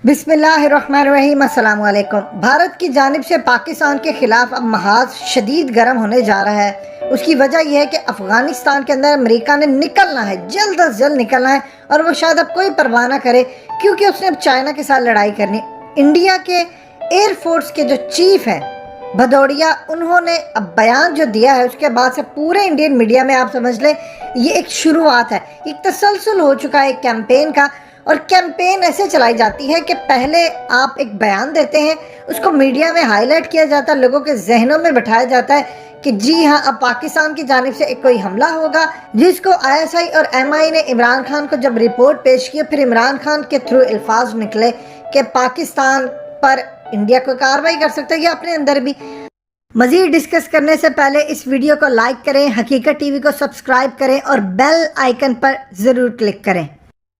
बिस्मिल्लाहिर्रहमानिर्रहीम अस्सलाम वालेकुम। भारत की जानिब से पाकिस्तान के ख़िलाफ़ अब महाज शदीद गर्म होने जा रहा है। उसकी वजह यह है कि अफ़गानिस्तान के अंदर अमेरिका ने निकलना है, जल्द अज जल्द निकलना है, और वो शायद अब कोई परवाह ना करे क्योंकि उसने अब चाइना के साथ लड़ाई करनी। इंडिया के एयरफोर्स के जो चीफ हैं भदौड़िया, उन्होंने अब बयान जो दिया है उसके बाद से पूरे इंडियन मीडिया में आप समझ लें ये एक शुरुआत है, एक तसलसल हो चुका है एक कैंपेन का। और कैंपेन ऐसे चलाई जाती है कि पहले आप एक बयान देते हैं, उसको मीडिया में हाईलाइट किया जाता है, लोगों के जहनों में बिठाया जाता है कि जी हाँ अब पाकिस्तान की जानिब से एक कोई हमला होगा, जिसको आईएसआई और एमआई ने इमरान खान को जब रिपोर्ट पेश की, फिर इमरान खान के थ्रू अल्फाज निकले कि पाकिस्तान पर इंडिया को कार्रवाई कर सकता है या अपने अंदर भी। मज़ीद डिस्कस करने से पहले इस वीडियो को लाइक करें, हकीकत टीवी को सब्सक्राइब करें और बेल आइकन पर ज़रूर क्लिक करें।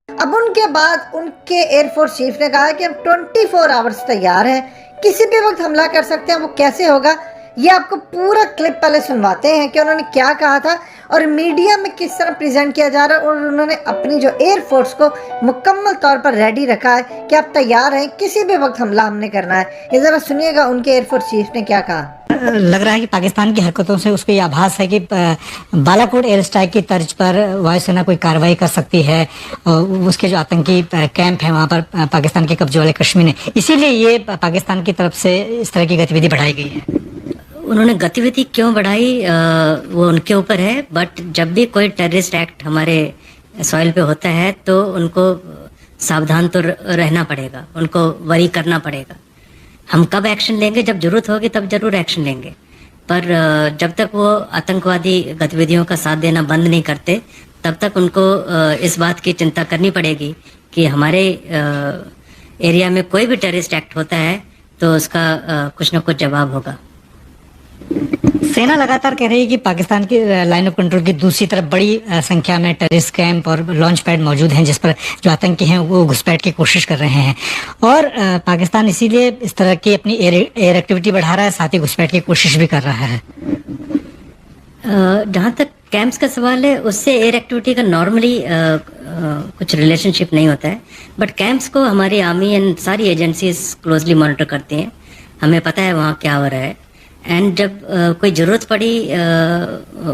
अब उनके बाद उनके एयरफोर्स चीफ ने कहा कि हम 24 आवर्स तैयार हैं, किसी भी वक्त हमला कर सकते हैं। वो कैसे होगा ये आपको पूरा क्लिप पहले सुनवाते हैं कि उन्होंने क्या कहा था और मीडिया में किस तरह प्रेजेंट किया जा रहा है, और उन्होंने अपनी जो एयरफोर्स को मुकम्मल तौर पर रेडी रखा है कि आप तैयार हैं, किसी भी वक्त हमला हमने करना है। ये ज़रा सुनिएगा उनके एयरफोर्स चीफ ने क्या कहा। लग रहा है कि पाकिस्तान की हरकतों से उसको ये आभास है कि बालाकोट एयर स्ट्राइक की तर्ज पर वायुसेना कोई कार्रवाई कर सकती है। उसके जो आतंकी कैंप है वहां पर पाकिस्तान के कब्जे वाले कश्मीर ने, इसीलिए ये पाकिस्तान की तरफ से इस तरह की गतिविधि बढ़ाई गई है। उन्होंने गतिविधि क्यों बढ़ाई वो उनके ऊपर है, बट जब भी कोई टेररिस्ट एक्ट हमारे सॉइल पे होता है तो उनको सावधान तो रहना पड़ेगा, उनको वरी करना पड़ेगा। हम कब एक्शन लेंगे, जब जरूरत होगी तब जरूर एक्शन लेंगे, पर जब तक वो आतंकवादी गतिविधियों का साथ देना बंद नहीं करते तब तक उनको इस बात की चिंता करनी पड़ेगी कि हमारे एरिया में कोई भी टेररिस्ट एक्ट होता है तो उसका कुछ न कुछ जवाब होगा। सेना लगातार कह रही है कि पाकिस्तान की लाइन ऑफ कंट्रोल की दूसरी तरफ बड़ी संख्या में टेररिस्ट कैंप और लॉन्च पैड मौजूद हैं जिस पर जो आतंकी हैं वो घुसपैठ की कोशिश कर रहे हैं, और पाकिस्तान इसीलिए इस तरह की अपनी एयर एक्टिविटी बढ़ा रहा है, साथ ही घुसपैठ की कोशिश भी कर रहा है। जहाँ तक कैंप्स का सवाल है, उससे एयर एक्टिविटी का नॉर्मली कुछ रिलेशनशिप नहीं होता है, बट कैंप्स को हमारी आर्मी एंड सारी एजेंसीज क्लोजली मॉनिटर करती हैं, हमें पता है वहाँ क्या हो रहा है। एंड जब कोई ज़रूरत पड़ी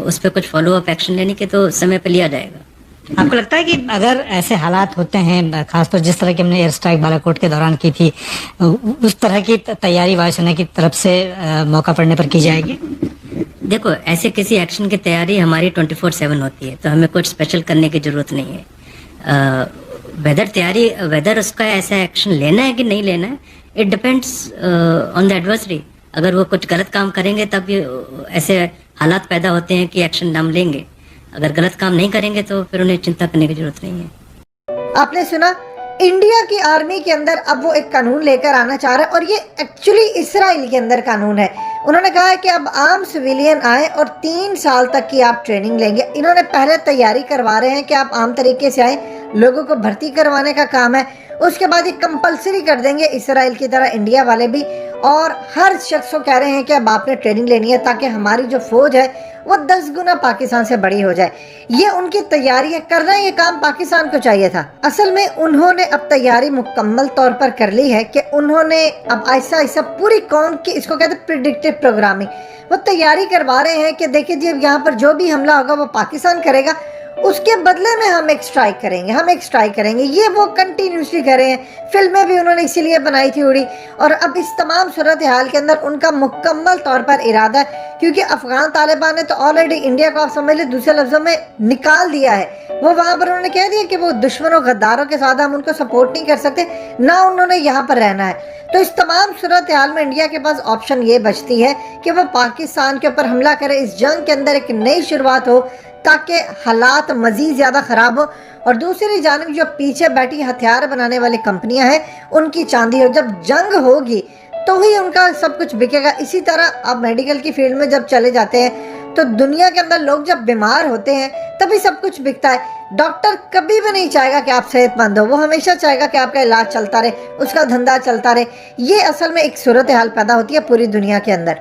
उस पर कुछ फॉलो अप एक्शन लेने के तो समय पे लिया जाएगा। आपको लगता है कि अगर ऐसे हालात होते हैं, खासतौर जिस तरह की हमने एयर स्ट्राइक बालाकोट के दौरान की थी, उस तरह की तैयारी वायुसेना की तरफ से मौका पड़ने पर की जाएगी? देखो, ऐसे किसी एक्शन की तैयारी हमारी 24/7 होती है, तो हमें कुछ स्पेशल करने की ज़रूरत नहीं है। वेदर उसका ऐसा एक्शन लेना है कि नहीं लेना है, it depends on the adversary. अगर वो कुछ गलत काम करेंगे तब ये ऐसे हालात पैदा होते हैं कि एक्शन हम लेंगे, अगर गलत काम नहीं करेंगे तो फिर उन्हें चिंता करने की जरूरत नहीं है। आपने सुना, इंडिया की आर्मी के अंदर अब वो एक कानून लेकर आना चाह रहा है, और ये एक्चुअली इसराइल के अंदर कानून है। उन्होंने कहा है कि अब आम सिविलियन आए और 3 साल तक की आप ट्रेनिंग लेंगे। इन्होंने पहले तैयारी करवा रहे हैं कि आप आम तरीके से आए, लोगों को भर्ती करवाने का काम है, उसके बाद ये कंपलसरी कर देंगे इसराइल की तरह इंडिया वाले भी, और हर शख्स को कह रहे हैं कि अब आपने ट्रेनिंग लेनी है ताकि हमारी जो फौज है वो 10 गुना पाकिस्तान से बड़ी हो जाए। ये उनकी तैयारी है, कर रहे हैं, ये काम पाकिस्तान को चाहिए था। असल में उन्होंने अब तैयारी मुकम्मल तौर पर कर ली है कि उन्होंने अब ऐसा ऐसा पूरी कौम की, इसको कहते हैं प्रिडिक्टिव प्रोग्रामिंग, वो तैयारी करवा रहे हैं कि देखिए जी अब यहाँ पर जो भी हमला होगा वो पाकिस्तान करेगा, उसके बदले में हम एक स्ट्राइक करेंगे, हम एक स्ट्राइक करेंगे। ये वो कंटिन्यूसली कर रहे हैं, फिल्में भी उन्होंने इसीलिए बनाई थी उड़ी। और अब इस तमाम सूरत हाल के अंदर उनका मुकम्मल तौर पर इरादा है, क्योंकि अफगान तालिबान ने तो ऑलरेडी इंडिया को आप समझ लें दूसरे लफ्जों में निकाल दिया है। वो वहाँ पर उन्होंने कह दिया कि वो दुश्मनों गद्दारों के साथ हम उनको सपोर्ट नहीं कर सकते, ना उन्होंने यहाँ पर रहना है। तो इस तमाम सूरत हाल में इंडिया के पास ऑप्शन ये बचती है कि वो पाकिस्तान के ऊपर हमला करे, इस जंग के अंदर एक नई शुरुआत हो ताकि हालात मज़ीद ज़्यादा ख़राब हो, और दूसरी जानिब जो पीछे बैठी हथियार बनाने वाली कंपनियां हैं उनकी चांदी हो। जब जंग होगी तो ही उनका सब कुछ बिकेगा। इसी तरह अब मेडिकल की फील्ड में जब चले जाते हैं तो दुनिया के अंदर लोग जब बीमार होते हैं तभी सब कुछ बिकता है। डॉक्टर कभी भी नहीं चाहेगा कि आप सेहतमंद हो, वो हमेशा चाहेगा कि आपका इलाज चलता रहे, उसका धंधा चलता रहे। ये असल में एक सूरत हाल पैदा होती है पूरी दुनिया के अंदर।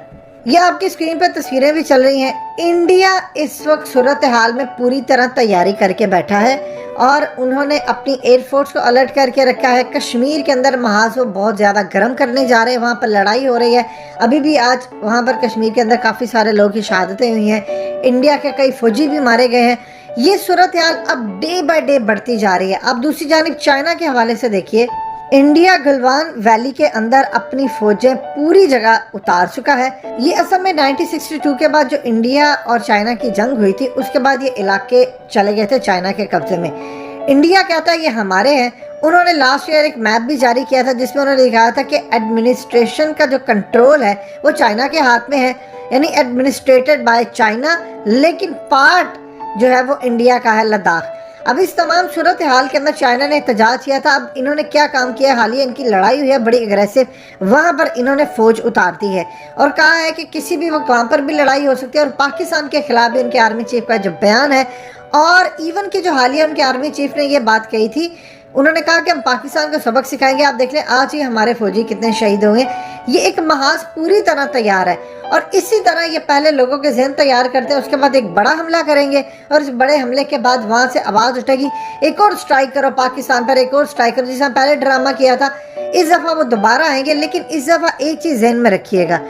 ये आपकी स्क्रीन पर तस्वीरें भी चल रही हैं। इंडिया इस वक्त सूरत हाल में पूरी तरह तैयारी करके बैठा है और उन्होंने अपनी एयरफोर्स को अलर्ट करके रखा है। कश्मीर के अंदर महाज वो बहुत ज़्यादा गर्म करने जा रहे हैं, वहाँ पर लड़ाई हो रही है। अभी भी आज वहाँ पर कश्मीर के अंदर काफ़ी सारे लोगों की शहादतें हुई हैं, इंडिया के कई फौजी भी मारे गए हैं। ये सूरत हाल अब डे बाय डे बढ़ती जा रही है। अब दूसरी जानिब चाइना के हवाले से देखिए, इंडिया गलवान वैली के अंदर अपनी फौजें पूरी जगह उतार चुका है। ये असल में 1962 के बाद जो इंडिया और चाइना की जंग हुई थी, उसके बाद ये इलाके चले गए थे चाइना के कब्जे में। इंडिया कहता है ये हमारे हैं। उन्होंने लास्ट ईयर एक मैप भी जारी किया था जिसमें उन्होंने लिखा था कि एडमिनिस्ट्रेशन का जो कंट्रोल है वो चाइना के हाथ में है, यानी एडमिनिस्ट्रेटेड बाय चाइना, लेकिन पार्ट जो है वो इंडिया का है, लद्दाख। अब इस तमाम सूरत हाल के अंदर चाइना ने एहतजाज किया था। अब इन्होंने क्या काम किया, हालिया इनकी लड़ाई हुई है बड़ी एग्रेसिव, वहाँ पर इन्होंने फौज उतार दी है और कहा है कि किसी भी वक्त वहाँ पर भी लड़ाई हो सकती है। और पाकिस्तान के खिलाफ भी उनके आर्मी चीफ का जो बयान है, और इवन कि जो हालिया उनके आर्मी चीफ ने ये बात कही थी, उन्होंने कहा कि हम पाकिस्तान को सबक सिखाएंगे। आप देख लें आज ही हमारे फौजी कितने शहीद हुए। ये एक महाज पूरी तरह तैयार है और इसी तरह ये पहले लोगों के जहन तैयार करते हैं, उसके बाद एक बड़ा हमला करेंगे और इस बड़े हमले के बाद वहाँ से आवाज़ उठेगी एक और स्ट्राइक करो पाकिस्तान पर, एक और स्ट्राइक करो, जिसे हम पहले ड्रामा किया था। इस दफ़ा वो दोबारा आएंगे, लेकिन इस दफ़ा एक चीज़ जहन में रखिएगा,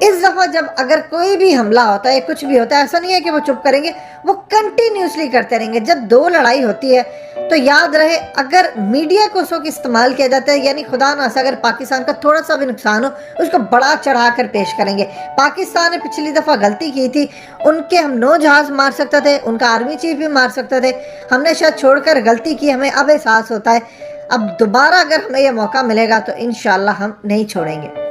इस दफ़ा जब अगर कोई भी हमला होता है, कुछ भी होता है, ऐसा नहीं है कि वो चुप करेंगे, वो कंटिन्यूसली करते रहेंगे। जब दो लड़ाई होती है तो याद रहे, अगर मीडिया को उसको इस्तेमाल किया जाता है, यानी खुदा ना अगर पाकिस्तान का थोड़ा सा भी नुकसान हो, उसको बड़ा चढ़ा कर पेश करेंगे। पाकिस्तान ने पिछली दफ़ा गलती की थी, उनके हम 9 जहाज़ मार सकते थे, उनका आर्मी चीफ भी मार सकते थे, हमने शायद छोड़कर गलती की, हमें अब एहसास होता है। अब दोबारा अगर हमें यह मौका मिलेगा तो इंशाल्लाह हम नहीं छोड़ेंगे।